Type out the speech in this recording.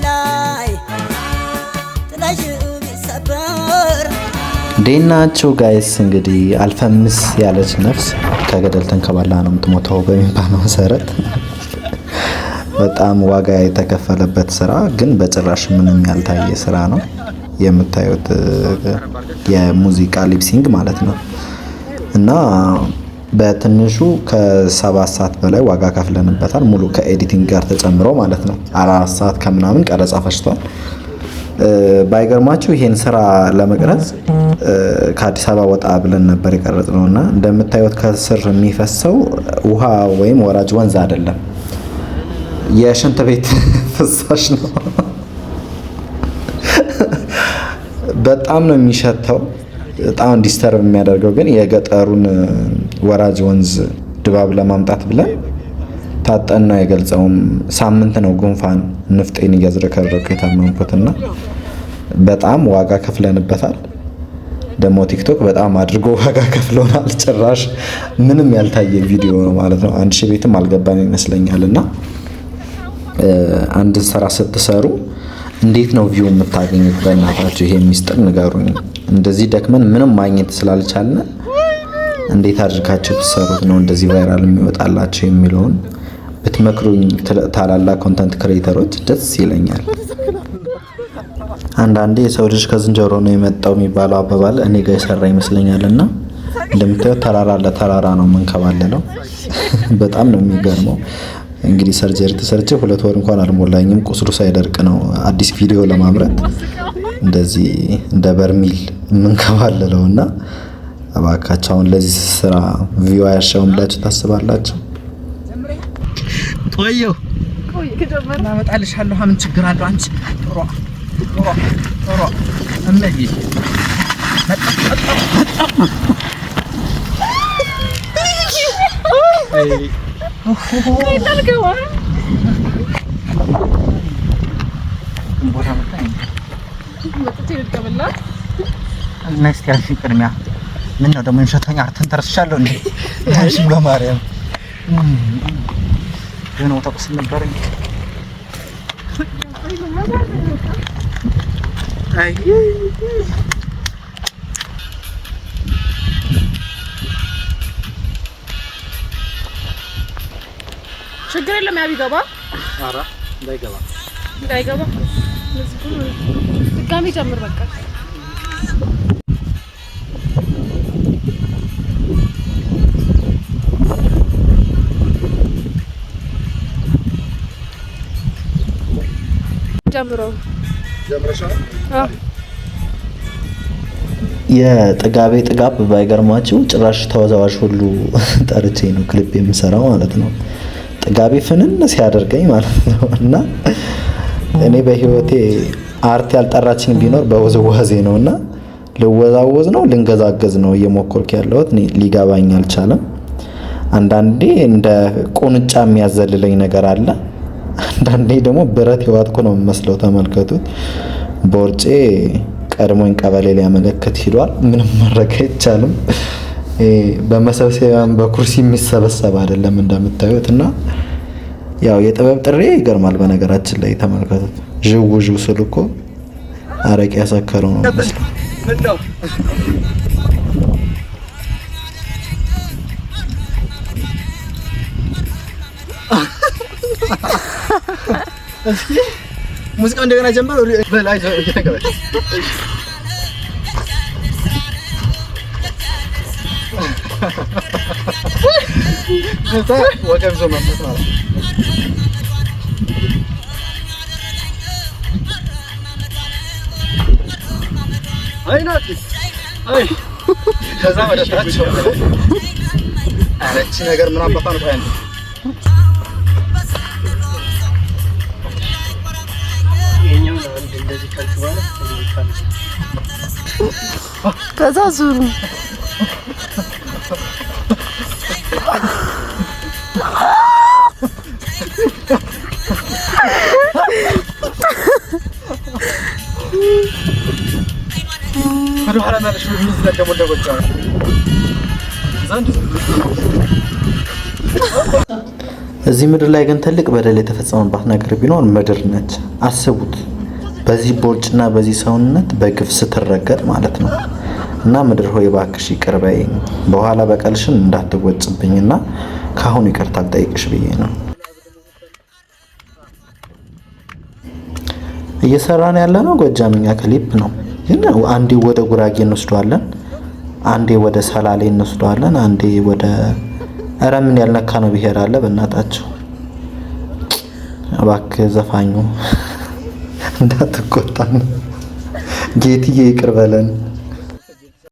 ላይ ጥላሽው ቢሰበር ዴናቸው ጋይስ እንግዲህ አልፈምስ ያለች ነፍስ ከገደል ተንከባላ ነው የምትሞተው በሚባለው መሰረት በጣም ዋጋ የተከፈለበት ስራ ግን በጭራሽ ምንም ያልታየ ስራ ነው የምታዩት የሙዚቃ ሊፕሲንግ ማለት ነው እና በትንሹ ከ7 ሰዓት በላይ ዋጋ ከፍለንበታል ሙሉ ከኤዲቲንግ ጋር ተጨምሮ ማለት ነው 4 ሰዓት ከምናምን ቀረጻ ፈጅቷል ባይገርማችሁ ይሄን ስራ ለመቅረጽ ከአዲስ አበባ ወጣ ብለን ነበር የቀረጽነውና እንደምታዩት ከስር የሚፈሰው ውሃ ወይም ወራጅ ወንዝ አይደለም የሽንት ቤት ፍሳሽ ነው በጣም ነው የሚሸተው በጣም ዲስተርብ የሚያደርገው ግን የገጠሩን ወራጅ ወንዝ ድባብ ለማምጣት ብለን ታጠና የገልጸውም ሳምንት ነው ጉንፋን ንፍጤን እያዝረከረኩ የታመምኩትና በጣም ዋጋ ከፍለንበታል ደግሞ ቲክቶክ በጣም አድርጎ ዋጋ ከፍሎናል ጭራሽ ምንም ያልታየ ቪዲዮ ነው ማለት ነው 1000 ቤትም አልገባም ይመስለኛልና አንድ ስራ ስትሰሩ እንዴት ነው ቪው የምታገኙት በእናታችሁ ይሄ ሚስጥር ንገሩኝ እንደዚህ ደክመን ምንም ማግኘት ስላልቻልን እንዴት አድርጋችሁ ትሰሩት ነው እንደዚህ ቫይራል የሚወጣላችሁ የሚለውን ብትመክሩኝ ታላላ ኮንተንት ክሬተሮች ደስ ይለኛል አንዳንዴ የሰው ልጅ ከዝንጀሮ ነው የመጣው የሚባለው አባባል እኔ ጋር ይሰራ ይመስለኛልና እንደምታዩት ተራራ ለተራራ ነው መንከባለለው በጣም ነው የሚገርመው እንግዲህ ሰርጀሪ ተሰርቼ 2 ወር እንኳን አልሞላኝም ቁስሉ ሳይደርቅ ነው አዲስ ቪዲዮ ለማምረት እንደዚህ እንደ በርሚል መንከባለለውና አባካቸው አሁን ለዚህ ስራ ቪው ያሻውን ብላችሁ ታስባላችሁ ቆየው ከጀመርና መጣልሻለሁ ምን ችግር አለው አንቺ ሮሮ እመጂ ነክስት ያልሽ ቅድሚያ ምን ነው ደግሞ እንሸተኛ አርተን ተረስሻለሁ እንዴ አንቺ በማርያም ነው ተቆስ ነበር አይ ችግር የለም ያቢገባ አራ እንዳይገባ ድጋሚ ጀምር በቃ ጀምረሻል የጥጋቤ ጥጋብ ባይገርማችሁ ጭራሽ ተወዛዋዥ ሁሉ ጠርቼ ነው ክሊፕ የምሰራው ማለት ነው ጥጋቤ ፍንን ሲያደርገኝ ማለት ነው እና እኔ በህይወቴ አርት ያልጠራችኝ ቢኖር በውዝዋዜ ነውና ልወዛወዝ ነው ልንገዛገዝ ነው እየሞከርኩ ያለሁት ሊጋባኝ አልቻለም አንዳንዴ እንደ ቁንጫ የሚያዘልለኝ ነገር አለ አንዳንዴ ደግሞ ብረት ይዋጥኩ ነው መስለው ተመልከቱት ቦርጬ ቀድሞኝ ቀበሌ ሊያመለክት ሂዷል ምንም ማድረግ አይቻልም በመሰብሰቢያም በኩርሲ የሚሰበሰብ አይደለም እንደምታዩትና ያው የጥበብ ጥሬ ይገርማል በነገራችን ላይ ተመልከቱት ጅውጅው ስልኮ አረቄ ያሰከረው ነው መስለው ሙዚቃ እንደገና ጀመረ በላይ እየተገበረ ወገብ ዞ ማለት ነው አይናት አይ ከዛ ወደ ታች አረቺ ነገር ምን አባታ ነው ታያንተ ከዛ ዙሩ ወደ ኋላ ማለት ነው የሚዝለቀው ወደጎቻ ዘንድ እዚህ ምድር ላይ ግን ትልቅ በደል የተፈጸመባት ነገር ቢኖር ምድር ነች። አስቡት፣ በዚህ ቦርጭና በዚህ ሰውነት በግፍ ስትረገጥ ማለት ነው። እና ምድር ሆይ እባክሽ ይቅር በይኝ፣ በኋላ በቀልሽን እንዳትወጭብኝና ካሁን ይቅርታ አልጠይቅሽ ብዬ ነው እየሰራን ያለ ነው። ጎጃምኛ ክሊፕ ነው ግን አንዴ ወደ ጉራጌ እንወስደዋለን፣ አንዴ ወደ ሰላሌ እንወስደዋለን፣ አንዴ ወደ ኧረ ምን ያልነካ ነው ብሄር አለ። በእናታቸው እባክህ ዘፋኙ እንዳትቆጣን ጌትዬ ይቅር በለን።